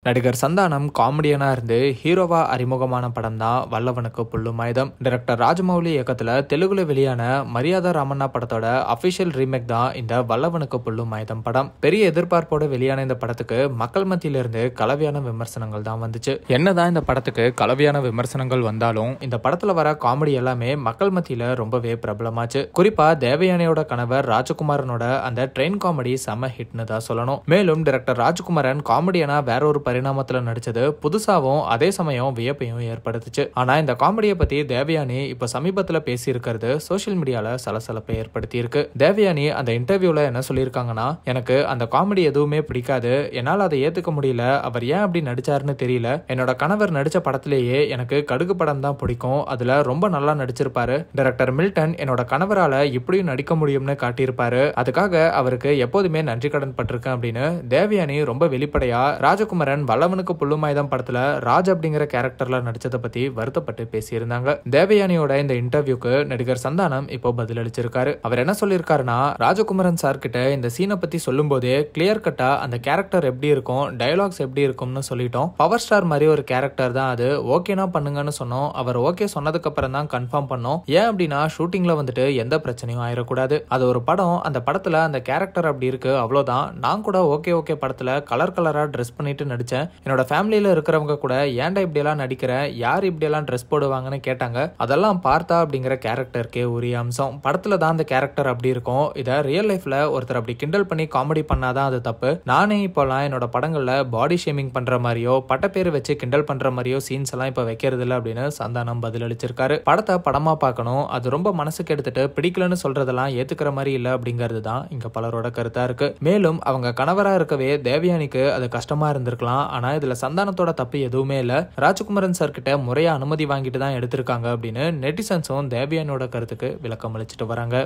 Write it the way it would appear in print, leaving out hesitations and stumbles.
நடிகர் சந்தானம் காமெடியனா இருந்து ஹீரோவா அறிமுகமான படம் தான் வல்லவனுக்கு புல்லும் ஆயுதம். டைரக்டர் ராஜமௌலி இயக்கத்துல தெலுங்குல வெளியான மரியாதை ராமண்ணா படத்தோட அபிஷியல் ரீமேக் தான் இந்த வல்லவனுக்கு புல்லும் ஆயுதம் படம். பெரிய எதிர்பார்ப்போட வெளியான இந்த படத்துக்கு மக்கள் மத்தியில இருந்து கலவையான விமர்சனங்கள் தான் வந்துச்சு. என்னதான் இந்த படத்துக்கு கலவையான விமர்சனங்கள் வந்தாலும் இந்த படத்துல வர காமெடி எல்லாமே மக்கள் மத்தியில ரொம்பவே பிரபலமாச்சு. குறிப்பா தேவயானியோட கணவர் ராஜகுமாரனோட அந்த ட்ரெயின் காமெடி செம ஹிட்னு தான் சொல்லணும். மேலும் டைரக்டர் ராஜகுமாரன் காமெடியனா வேற ஒரு பரிணாமத்துல நடிச்சது புதுசாவும் அதே சமயம் வியப்பையும் ஏற்படுத்துச்சு. ஆனா இந்த காமெடியை பத்தி தேவயானி இப்ப சமீபத்துல பேசி இருக்கிறது சோசியல் மீடியால சலசலப்பை ஏற்படுத்தி இருக்கு. தேவயானி அந்த இன்டர்வியூல என்ன சொல்லியிருக்காங்கன்னா, எனக்கு அந்த காமெடி எதுவுமே பிடிக்காது, என்னால அதை ஏத்துக்க முடியல, அவர் ஏன் அப்படி நடிச்சாருன்னு தெரியல, என்னோட கணவர் நடிச்ச படத்திலேயே எனக்கு கடுகு படம் தான் பிடிக்கும், அதுல ரொம்ப நல்லா நடிச்சிருப்பாரு, டைரக்டர் மில்டன் என்னோட கணவரால இப்படியும் நடிக்க முடியும்னு காட்டியிருப்பாரு, அதுக்காக அவருக்கு எப்போதுமே நன்றி கடன் பட்டிருக்கேன் அப்படின்னு தேவயானி ரொம்ப வெளிப்படையா ராஜகுமாரன் வல்லவனுக்கு புல்லும் ஆயுதம் படத்துல ராஜ் அப்படிங்கிற கேரக்டர்ல நடிச்சதை பத்தி வருத்தப்பட்டு பேசியிருந்தாங்க. தேவயானியோட இந்த இன்டர்வியூக்கு நடிகர் சந்தானம் இப்போ பதில் அளிச்சிருக்காரு. அவர் என்ன சொல்லியிருக்காருன்னா, ராஜகுமாரன் சார் கிட்ட இந்த சீனை பத்தி சொல்லும் போதே கிளியர் கட்டா அந்த கேரக்டர் எப்படி இருக்கும், டயலாக்ஸ் எப்படி இருக்கும்னு சொல்லிட்டோம். பவர் ஸ்டார் மாதிரி ஒரு கேரக்டர் தான் அது, ஓகேனா பண்ணுங்கன்னு சொன்னோம். அவர் ஓகே சொன்னதுக்கு அப்புறம் தான் கன்ஃபார்ம் பண்ணோம். ஏன் அப்படின்னா ஷூட்டிங்ல வந்துட்டு எந்த பிரச்சனையும் ஆயிடக்கூடாது, அது ஒரு படம், அந்த படத்துல அந்த கேரக்டர் அப்படி இருக்கு, அவ்வளவுதான். நான் கூட ஓகே படத்துல கலரா ட்ரெஸ் பண்ணிட்டு நடிச்சேன். என்னோட ஃபேமிலியில இருக்கிறவங்க கூட ஏன்டா இப்படி எல்லாம் நடிக்கிற, யார் இப்படி எல்லாம் ட்ரெஸ் போடுவாங்கன்னு கேட்டாங்க. அதெல்லாம் பார்த்தா அப்படிங்கிற கேரக்டருக்கு உரிய அம்சம். படத்துல தான் அந்த கேரக்டர் அப்படி இருக்கும். இதை ரியல் லைஃப்ல ஒருத்தர் அப்படி கிண்டல் பண்ணி காமெடி பண்ணாதான் அது தப்பு. நானே இப்போலாம் என்னோட படங்கள்ல பாடி ஷேமிங் பண்ற மாதிரியோ பட்டப்பேர் வச்சு கிண்டல் பண்ற மாதிரியோ சீன்ஸ் எல்லாம் இப்ப வைக்கிறது இல்லை அப்படின்னு சந்தானம் பதில் அளிச்சிருக்காரு. படத்தை படமா பார்க்கணும், அது ரொம்ப மனசுக்கு எடுத்துட்டு பிடிக்கலன்னு சொல்றதெல்லாம் ஏத்துக்கிற மாதிரி இல்லை அப்படிங்கிறது தான் இங்க பலரோட கருத்தா இருக்கு. மேலும் அவங்க கணவரா இருக்கவே தேவயானிக்கு அது கஷ்டமா இருந்திருக்கலாம். ஆனா இதுல சந்தானத்தோட தப்பு எதுவுமே இல்ல, ராஜகுமாரன் சார் கிட்ட முறையா அனுமதி வாங்கிட்டு தான் எடுத்திருக்காங்க அப்படின்னு நெட்டிசன்ஸும் தேவயானியோட கருத்துக்கு விளக்கம் அளிச்சிட்டு வராங்க.